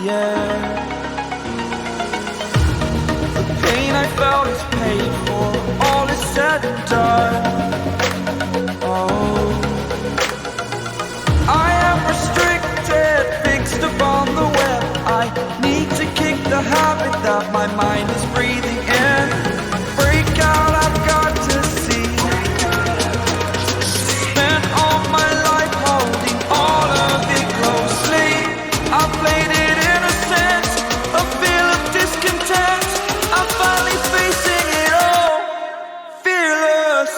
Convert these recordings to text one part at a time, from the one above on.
air. The pain I felt is paid for, all is said and done. Oh, I am restricted, fixed upon the web. I need to kick the habit that my mind is breathing in. Break out, I've got to see. Spent all my life holding all of it closely. I played it innocent, a feel of discontent. I'm finally facing it all, fearless.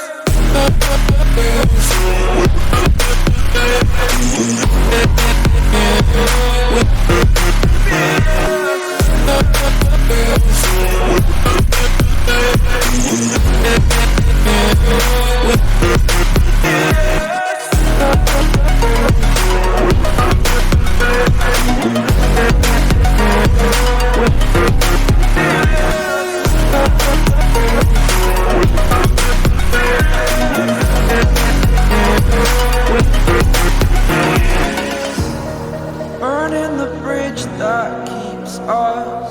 Burning the bridge that keeps us.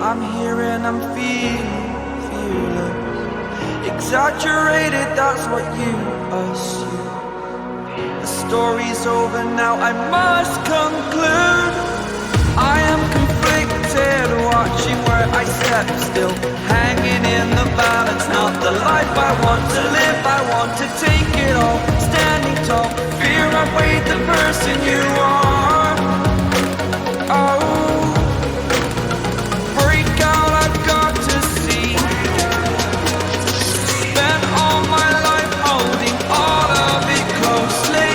I'm here and I'm fearless. Exaggerated, that's what you assume. The story's over now, I must conclude. I am conflicted, watching where I step still, hanging in the balance. Not the life I want to live, I want to take it all. Standing tall, fear I weighed the person you are. Oh, break out, I've got to see. Spent all my life holding all of it closely.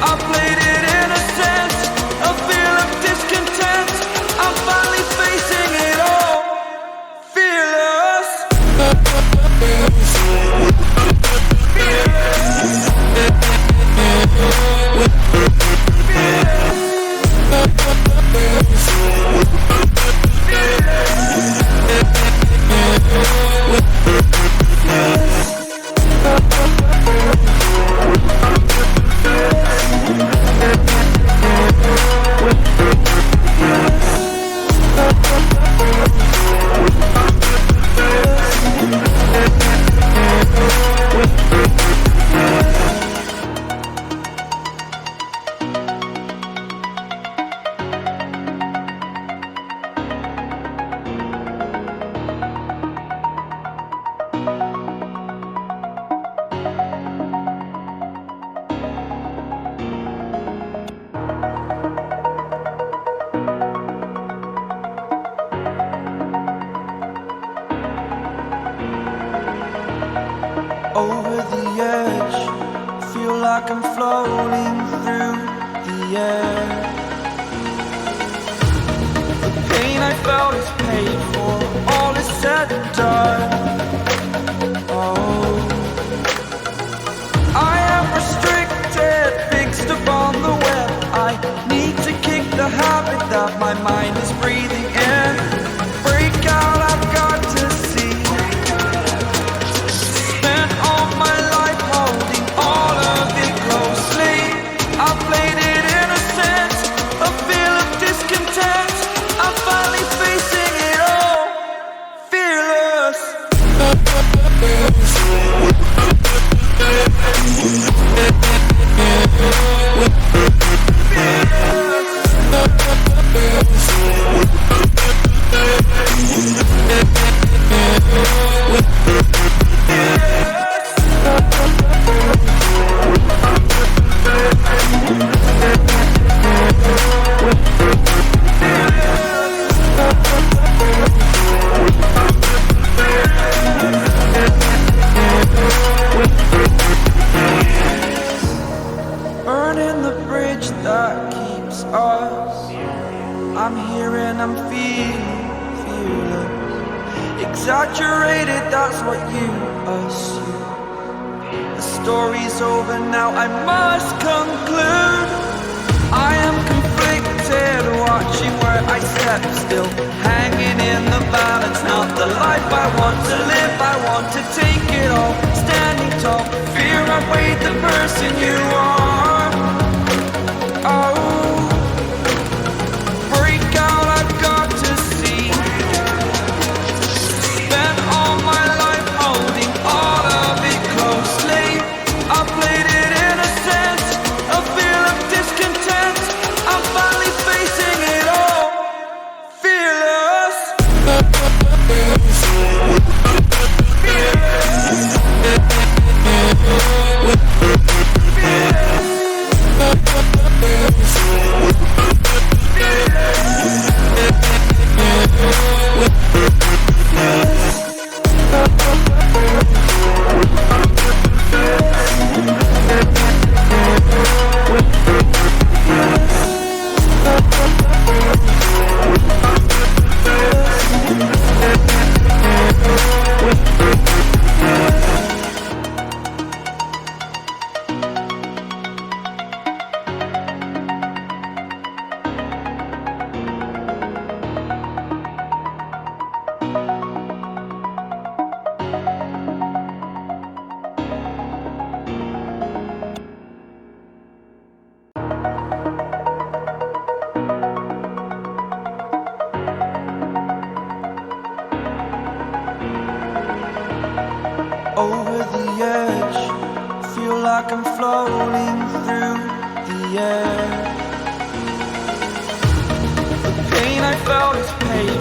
I played it innocent, a feel of discontent. I'm finally facing it all, fearless. Over the edge, feel like I'm floating through the air. The pain I felt is paid for, all is said and done. Oh, I am restricted, fixed upon the web. I need to kick the habit that my mind is breathing in. Break out, I've got to see. Spent all my life holding all of it closely. I played it innocent, a feel of discontent. I'm finally facing it all, fearless. Burning the bridge that keeps us. I'm here and I'm fearless. Exaggerated, that's what you assume. The story's over now, I must conclude. I am conflicted, watching where I step still, hanging in the balance. Not the life I want to live, I want to take it all. Standing tall, fear I weighed the person you are. Oh, break Over the edge, feel like I'm floating through the air. The pain I felt is pain,